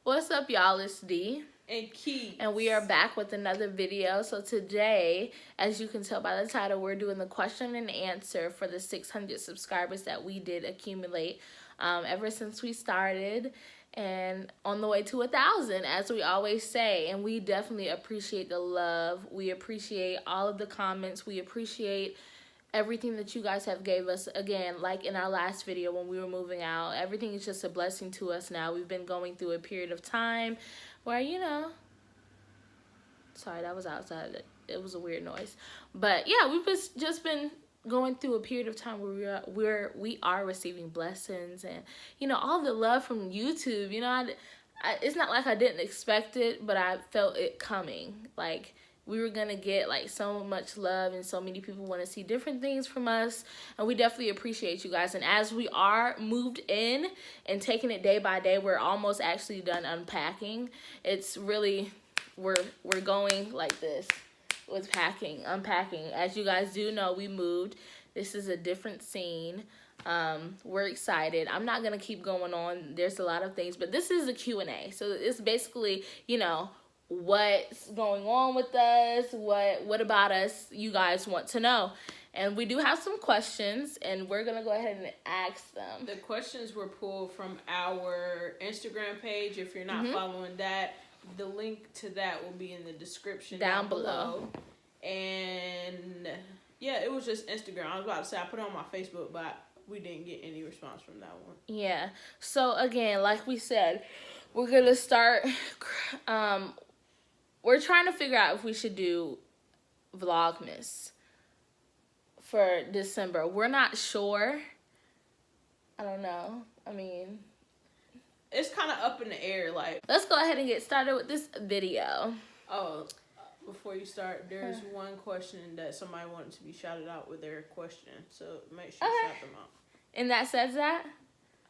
What's up, y'all? It's D. And Keith. And we are back with another video. So today, as you can tell by the title, we're doing the question and answer for the 600 subscribers that we did accumulate ever since we started. And on the way to 1,000, as we always say. And we definitely appreciate the love. We appreciate all of the comments. We appreciate everything that you guys have gave us. Again, like in our last video when we were moving out, everything is just a blessing to us now. We've been going through a period of time where, you know, sorry, that was outside. It was a weird noise. But yeah, we've just been going through a period of time where we are receiving blessings and, you know, all the love from YouTube. You know, it's not like I didn't expect it, but I felt it coming. Like, we were gonna get like so much love and so many people want to see different things from us, and we definitely appreciate you guys. And as we are moved in and taking it day by day, we're almost actually done unpacking. It's really, we're going like this with unpacking. As you guys do know, we moved. This is a different scene. We're excited. I'm not gonna keep going on. There's a lot of things, but this is a Q&A. So it's basically, you know, what's going on with us, what about us you guys want to know. And we do have some questions, and we're gonna go ahead and ask them. The questions were pulled from our Instagram page. If you're not following that, the link to that will be in the description down below. And yeah, it was just Instagram. I was about to say I put it on my Facebook, but we didn't get any response from that one. Yeah, so again, like we said, we're gonna start we're trying to figure out if we should do Vlogmas for December. We're not sure. I don't know. I mean, it's kind of up in the air. Like, let's go ahead and get started with this video. Oh, before you start, there's one question that somebody wanted to be shouted out with their question. So make sure you shout them out. And that says that?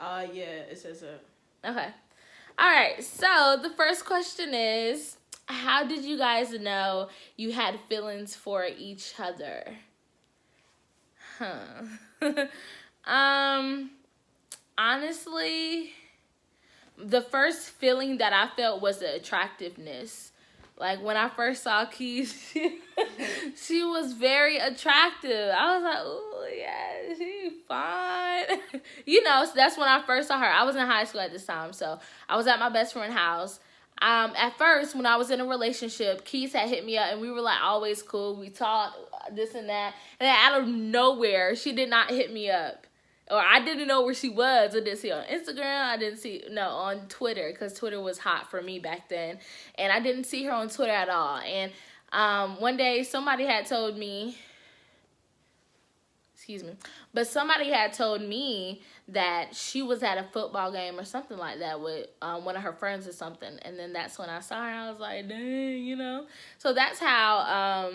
Yeah, it says that. Okay. All right. So the first question is, how did you guys know you had feelings for each other? Honestly, the first feeling that I felt was the attractiveness. Like, when I first saw Keith, she was very attractive. I was like, oh, yeah, she's fine. You know, so that's when I first saw her. I was in high school at this time, so I was at my best friend's house. At first, when I was in a relationship, Keith had hit me up, and we were, like, always cool. We talked, this and that. And then out of nowhere, she did not hit me up. Or I didn't know where she was. I didn't see her on Instagram. I didn't see, on Twitter, because Twitter was hot for me back then. And I didn't see her on Twitter at all. And one day, somebody had told me, but somebody had told me that she was at a football game or something like that with one of her friends or something. And then that's when I saw her. I was like, dang, you know. So that's how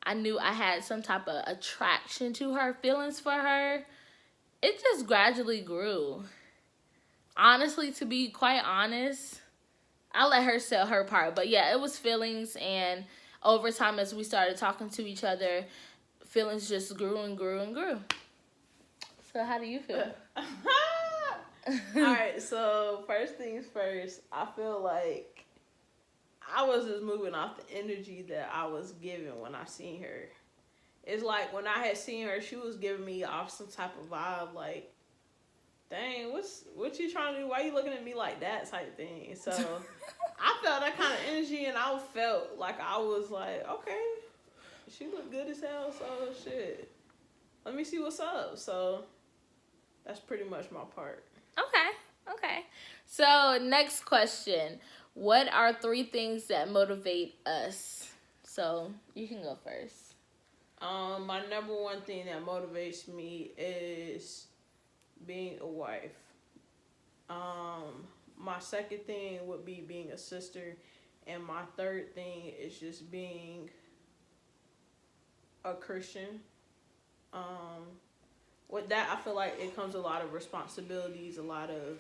I knew I had some type of attraction to her, feelings for her. It just gradually grew. Honestly, to be quite honest, I'll let her sell her part. But yeah, it was feelings, and over time as we started talking to each other, feelings just grew and grew and grew. So how do you feel? Alright, so first things first, I feel like I was just moving off the energy that I was given when I seen her. It's like when I had seen her, she was giving me off some type of vibe, like, dang, what you trying to do? Why you looking at me like that type thing? So I felt that kind of energy, and I felt like I was like, okay, she look good as hell, so shit, let me see what's up. So that's pretty much my part. Okay. So next question. What are 3 things that motivate us? So you can go first. My number one thing that motivates me is being a wife. My second thing would be being a sister, and my third thing is just being a Christian. With that, I feel like it comes a lot of responsibilities, a lot of,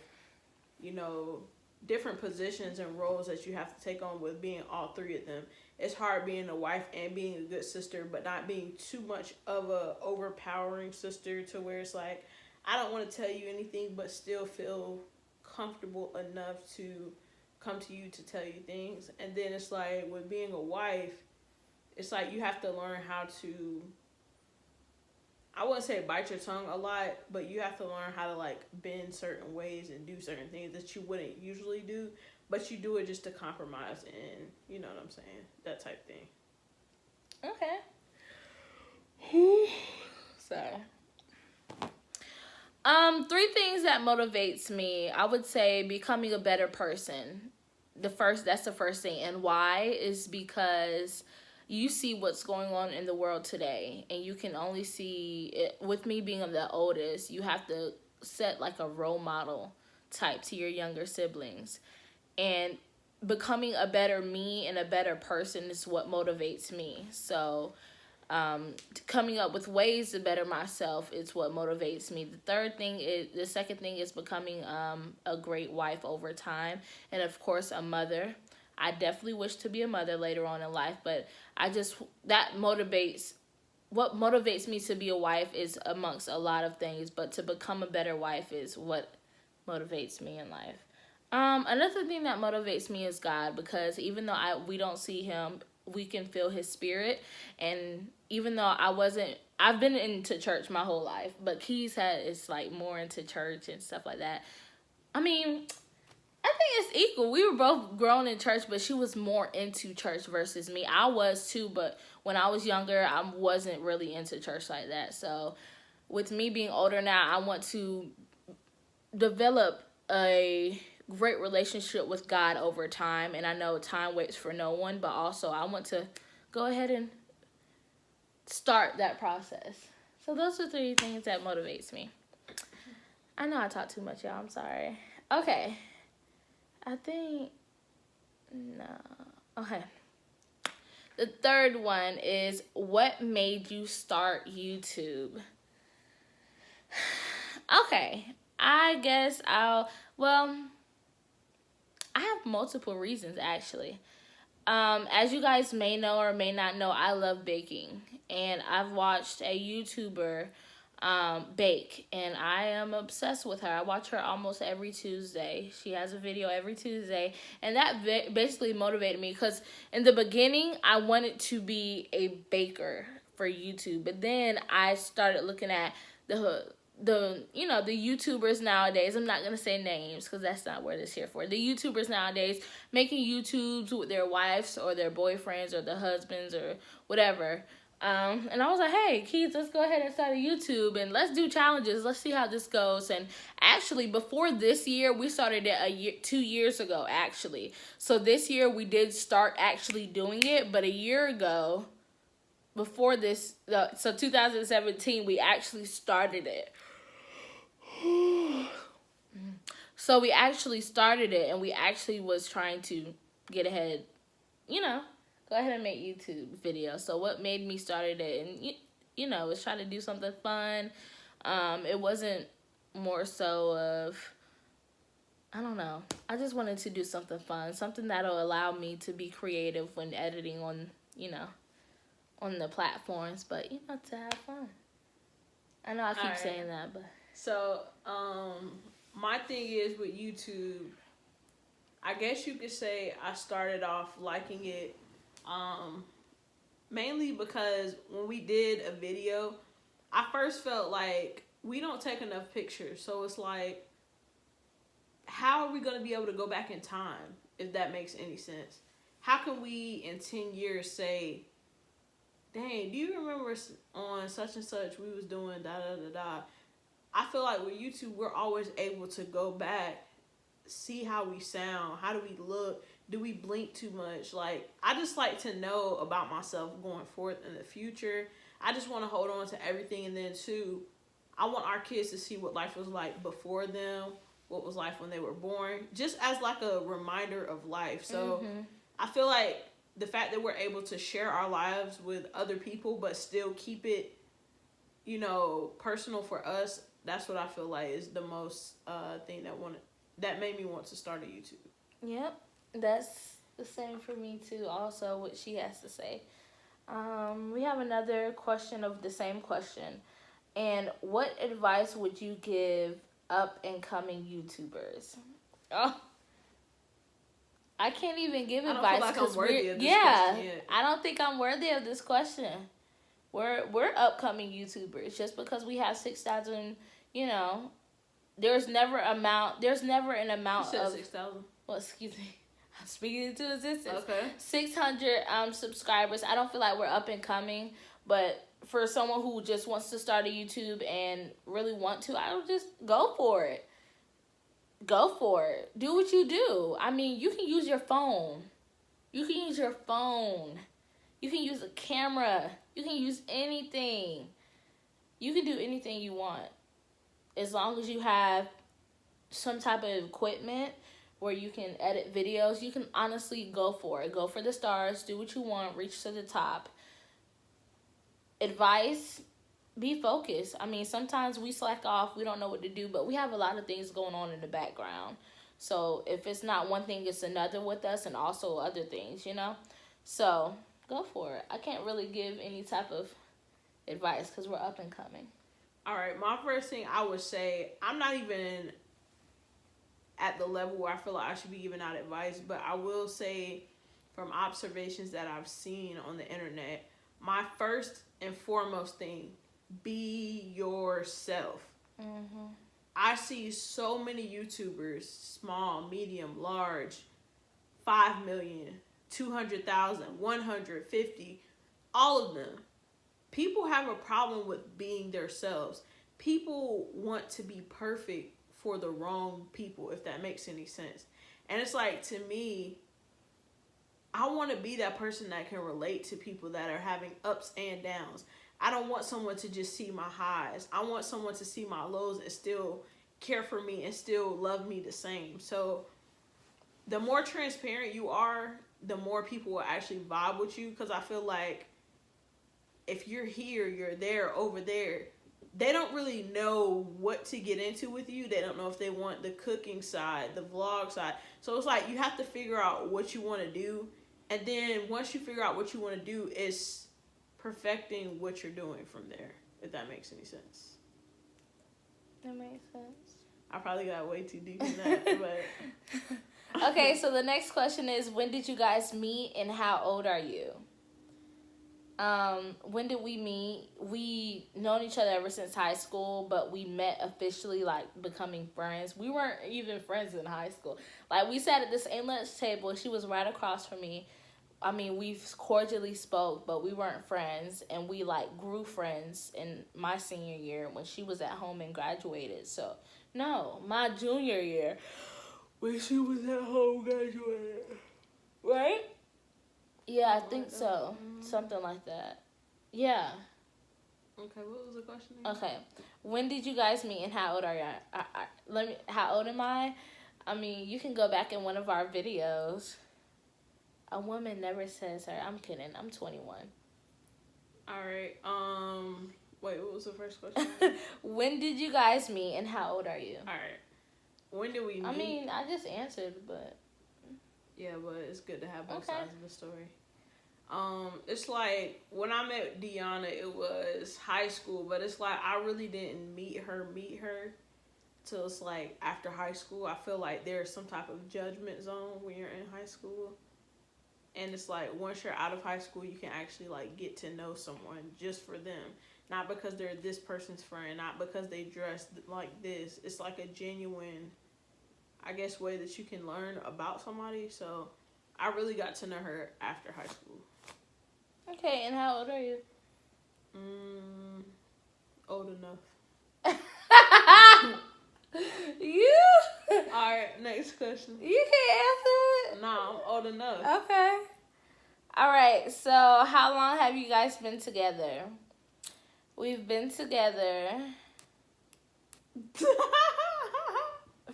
you know, different positions and roles that you have to take on with being all 3 of them. It's hard being a wife and being a good sister, but not being too much of a overpowering sister to where it's like, I don't want to tell you anything, but still feel comfortable enough to come to you to tell you things. And then it's like with being a wife, it's like you have to learn how to, I wouldn't say bite your tongue a lot, but you have to learn how to like bend certain ways and do certain things that you wouldn't usually do, but you do it just to compromise and you know what I'm saying, that type thing. Okay. So, 3 things that motivates me. I would say becoming a better person. That's the first thing. And why is because you see what's going on in the world today, and you can only see it. With me being the oldest, you have to set like a role model type to your younger siblings, and becoming a better me and a better person is what motivates me. So coming up with ways to better myself is what motivates me. The second thing is becoming a great wife over time, and of course a mother. I definitely wish to be a mother later on in life, but what motivates me to be a wife is amongst a lot of things, but to become a better wife is what motivates me in life. Another thing that motivates me is God, because even though we don't see him, we can feel his spirit. And even though I've been into church my whole life, but Keys is like more into church and stuff like that. I mean, I think it's equal. We were both grown in church, but she was more into church versus me. I was too, but when I was younger, I wasn't really into church like that. So with me being older now, I want to develop a great relationship with God over time. And I know time waits for no one, but also I want to go ahead and start that process. So those are 3 things that motivates me. I know I talk too much, y'all. I'm sorry. Okay. I think, no. Okay. The third one is, what made you start YouTube? Okay. I guess I have multiple reasons, actually. As you guys may know or may not know, I love baking. And I've watched a YouTuber bake, and I am obsessed with her. I watch her almost every Tuesday. She has a video every Tuesday, and that basically motivated me, because in the beginning I wanted to be a baker for YouTube, but then I started looking at the YouTubers nowadays. I'm not gonna say names because that's not what it's here for. The YouTubers nowadays making YouTubes with their wives or their boyfriends or their husbands or whatever. And I was like, hey, kids, let's go ahead and start a YouTube and let's do challenges. Let's see how this goes. And actually, before this year, we started it 2 years ago, actually. So this year, we did start actually doing it. But a year ago, before this, so 2017, we actually started it. So we actually started it, and we actually was trying to get ahead, go ahead and make YouTube videos. So what made me started it, and was trying to do something fun. It wasn't more so of, I don't know. I just wanted to do something fun, something that'll allow me to be creative when editing on, on the platforms, but to have fun. I know I keep saying that, but so my thing is with YouTube, I guess you could say I started off liking it mainly because when we did a video, I first felt like we don't take enough pictures. So it's like, how are we going to be able to go back in time, if that makes any sense? How can we in 10 years say, dang, do you remember on such and such we was doing da da da da? I feel like with YouTube, we're always able to go back, see how we sound, how do we look, do we blink too much? Like, I just like to know about myself going forth in the future. I just want to hold on to everything. And then too, I want our kids to see what life was like before them, what was life when they were born, just as like a reminder of life. So I feel like the fact that we're able to share our lives with other people, but still keep it, personal for us, that's what I feel like is the most thing that made me want to start a YouTube. Yep, that's the same for me too. Also, what she has to say. We have another question of the same question. And what advice would you give up and coming YouTubers? Oh, I can't even give I don't advice feel like I'm because worthy of this yeah, question yet. I don't think I'm worthy of this question. We're upcoming YouTubers. Just because we have 6,000, you know, there's never an You amount said of 6,000. well, excuse me. I'm speaking into existence. Okay. 600 subscribers. I don't feel like we're up and coming, but for someone who just wants to start a YouTube and really want to, I would just go for it. Go for it. Do what you do. I mean, you can use your phone. You can use your phone. You can use a camera. You can use anything. You can do anything you want. As long as you have some type of equipment where you can edit videos, you can honestly go for it. Go for the stars. Do what you want. Reach to the top. Advice, be focused. I mean, sometimes we slack off. We don't know what to do, but we have a lot of things going on in the background. So if it's not one thing, it's another with us, and also other things, you know? So go for it. I can't really give any type of advice because we're up and coming. All right, my first thing I would say, I'm not even at the level where I feel like I should be giving out advice, but I will say from observations that I've seen on the internet, my first and foremost thing, be yourself. Mm-hmm. I see so many YouTubers, small, medium, large, 5 million, 200,000, 150, all of them. People have a problem with being themselves. People want to be perfect for the wrong people, if that makes any sense. And it's like, to me, I want to be that person that can relate to people that are having ups and downs. I don't want someone to just see my highs. I want someone to see my lows and still care for me and still love me the same. So the more transparent you are, the more people will actually vibe with you. Because I feel like if you're here, you're there, over there, they don't really know what to get into with you. They don't know if they want the cooking side, the vlog side. So it's like you have to figure out what you want to do. And then once you figure out what you want to do, it's perfecting what you're doing from there, if that makes any sense. That makes sense. I probably got way too deep in that, but... Okay, so the next question is, when did you guys meet and how old are you? When did we meet? We known each other ever since high school, but we met officially, like, becoming friends. We weren't even friends in high school. Like, we sat at the same lunch table. She was right across from me. I mean, we cordially spoke, but we weren't friends, and we, like, grew friends in my senior year when she was at home and graduated. So, no, my junior year when she was at home graduated. Right? Yeah, I think so. Something like that. Yeah. Okay, what was the question again? Okay. When did you guys meet and how old are you? How old am I? I mean, you can go back in one of our videos. A woman never says her. I'm kidding. I'm 21. All right. Wait, what was the first question? When did you guys meet and how old are you? All right. When did we meet? I mean, I just answered, but... Yeah, but it's good to have both Okay. sides of the story. It's like when I met Deanna, it was high school, but it's like I really didn't meet her till it's like after high school. I feel like there's some type of judgment zone when you're in high school. And it's like once you're out of high school, you can actually like get to know someone just for them. Not because they're this person's friend, not because they dress like this. It's like a genuine, I guess, way that you can learn about somebody. So I really got to know her after high school. Okay, and how old are you? Old enough. You? Alright, next question. You can't answer it? Nah, I'm old enough. Okay. Alright, so how long have you guys been together? We've been together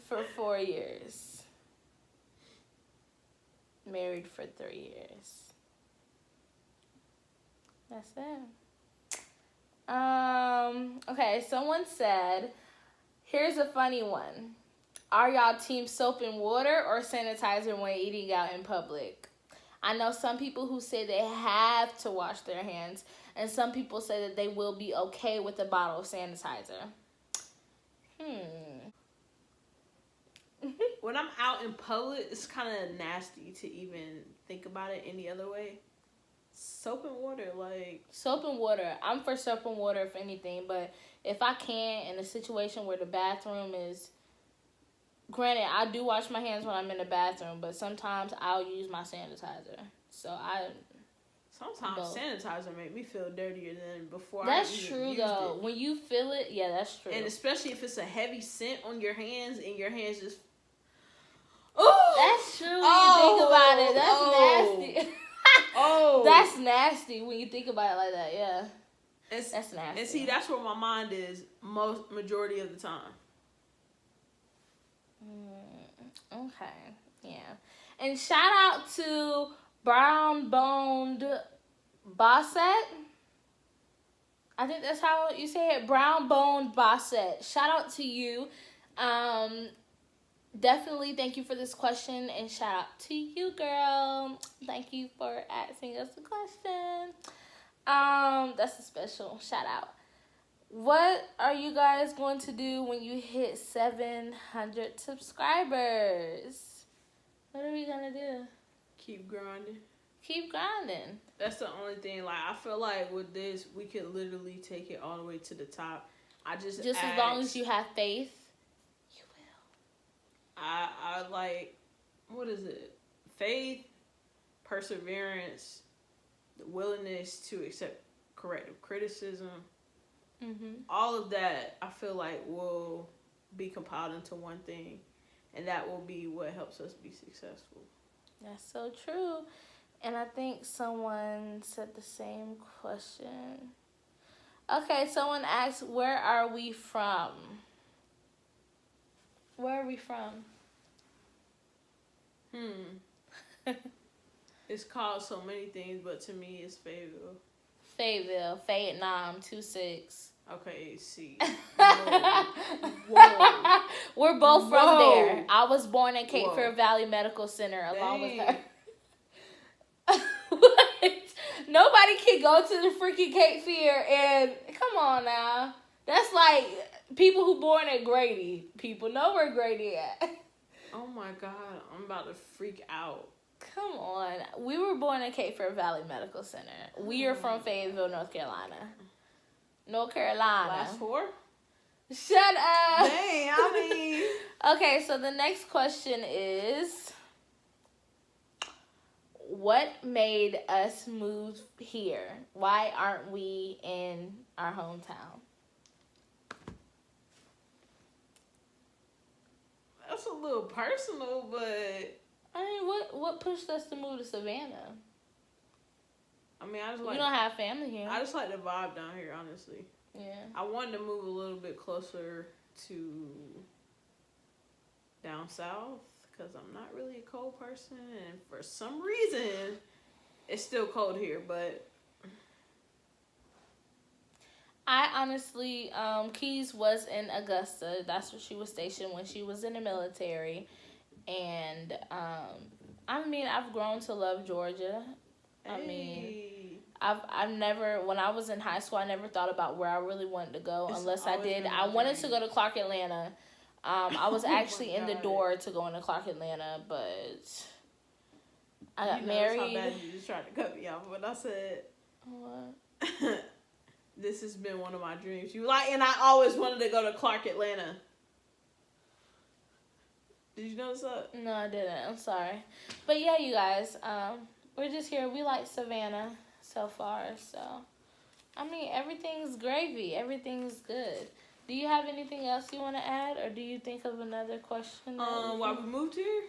for 4 years. Married for 3 years. That's it. Okay, someone said, here's a funny one. Are y'all team soap and water or sanitizer when eating out in public? I know some people who say they have to wash their hands, and some people say that they will be okay with a bottle of sanitizer. when I'm out in public, it's kind of nasty to even think about it any other way. Soap and water, like soap and water. I'm for soap and water if anything, but if I can in a situation where the bathroom is, granted, I do wash my hands when I'm in the bathroom, but sometimes I'll use my sanitizer. Sometimes both. Sanitizer make me feel dirtier than before. That's I even true used though. It. When you feel it, yeah, that's true. And especially if it's a heavy scent on your hands and your hands just. Oh, that's true when you think about it. That's nasty. Oh, that's nasty when you think about it like that. Yeah, that's nasty. And see, that's where my mind is majority of the time. Okay, yeah. And shout out to Brown Boned Bosset. I think that's how you say it. Brown Boned Bosset. Shout out to you. Definitely thank you for this question, and shout out to you, girl. Thank you for asking us the question. That's a special shout out. What are you guys going to do when you hit 700 subscribers? What are we gonna do? Keep grinding. Keep grinding. That's the only thing. Like, I feel like with this, we could literally take it all the way to the top. Just as long as you have faith, you will. I like, what is it? Faith, perseverance, the willingness to accept corrective criticism. Mm-hmm. All of that, I feel like, will be compiled into one thing, and that will be what helps us be successful. That's so true. And I think someone said the same question. Okay, someone asked, where are we from? Where are we from? It's called so many things, but to me, it's Fayetteville. Fayetteville, Vietnam, 26. Okay, see. Whoa. We're both from there. I was born in Cape Fear Valley Medical Center along with her. Nobody can go to the freaking Cape Fear and come on now. That's like people who born at Grady. People know where Grady at. Oh my God, I'm about to freak out. Come on. We were born in Cape Fear Valley Medical Center. We are from Fayetteville, North Carolina. North Carolina. Last four? Shut up. Dang, I mean. Okay, so the next question is, what made us move here? Why aren't we in our hometown? That's a little personal, but I mean, what pushed us to move to Savannah? I mean, I just like. You don't have family here. I just like the vibe down here, honestly. Yeah. I wanted to move a little bit closer to down south because I'm not really a cold person, and for some reason, it's still cold here. But I honestly, Keys was in Augusta. That's where she was stationed when she was in the military. And, I mean, I've grown to love Georgia. I mean, I've never, when I was in high school, I never thought about where I really wanted to go unless I did. I wanted to go to Clark Atlanta. I was actually in the door to go into Clark Atlanta, but I got married. That's how bad you just tried to cut me off when I said, what? This has been one of my dreams. You like, and I always wanted to go to Clark Atlanta. Did you notice that? No, I didn't. I'm sorry. But yeah, you guys, we're just here. We like Savannah so far. So, I mean, everything's gravy. Everything's good. Do you have anything else you want to add? Or do you think of another question? Why we moved here?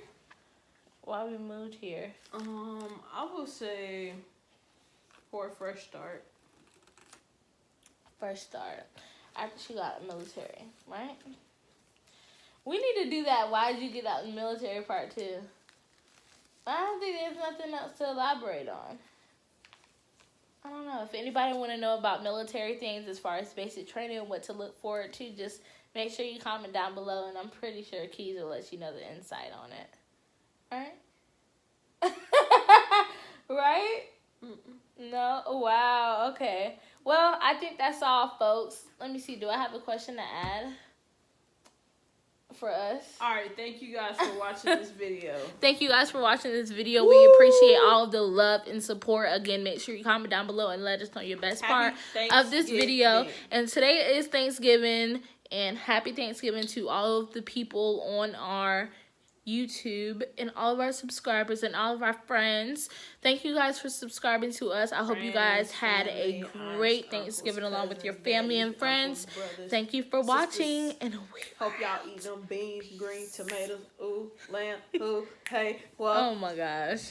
Why we moved here? I would say for a fresh start. First start. After she got out of the military, right? We need to do that. Why did you get out in the military part 2? I don't think there's nothing else to elaborate on. I don't know. If anybody want to know about military things as far as basic training and what to look forward to, just make sure you comment down below, and I'm pretty sure Keys will let you know the insight on it. Alright? Right? Mm-mm. No? Wow. Okay. Well, I think that's all, folks. Let me see. Do I have a question to add? for us. All right, thank you guys for watching this video. Thank you guys for watching this video. We appreciate all of the love and support. Again, make sure you comment down below and let us know your best part of this video. And today is Thanksgiving, and happy Thanksgiving to all of the people on our YouTube and all of our subscribers and all of our friends. Thank you guys for subscribing to us. I hope you guys had a great Thanksgiving along with your family and friends. Thank you for watching, and we hope y'all eat them beans, green tomatoes, ooh, lamb, ooh, hey, well. Oh my gosh.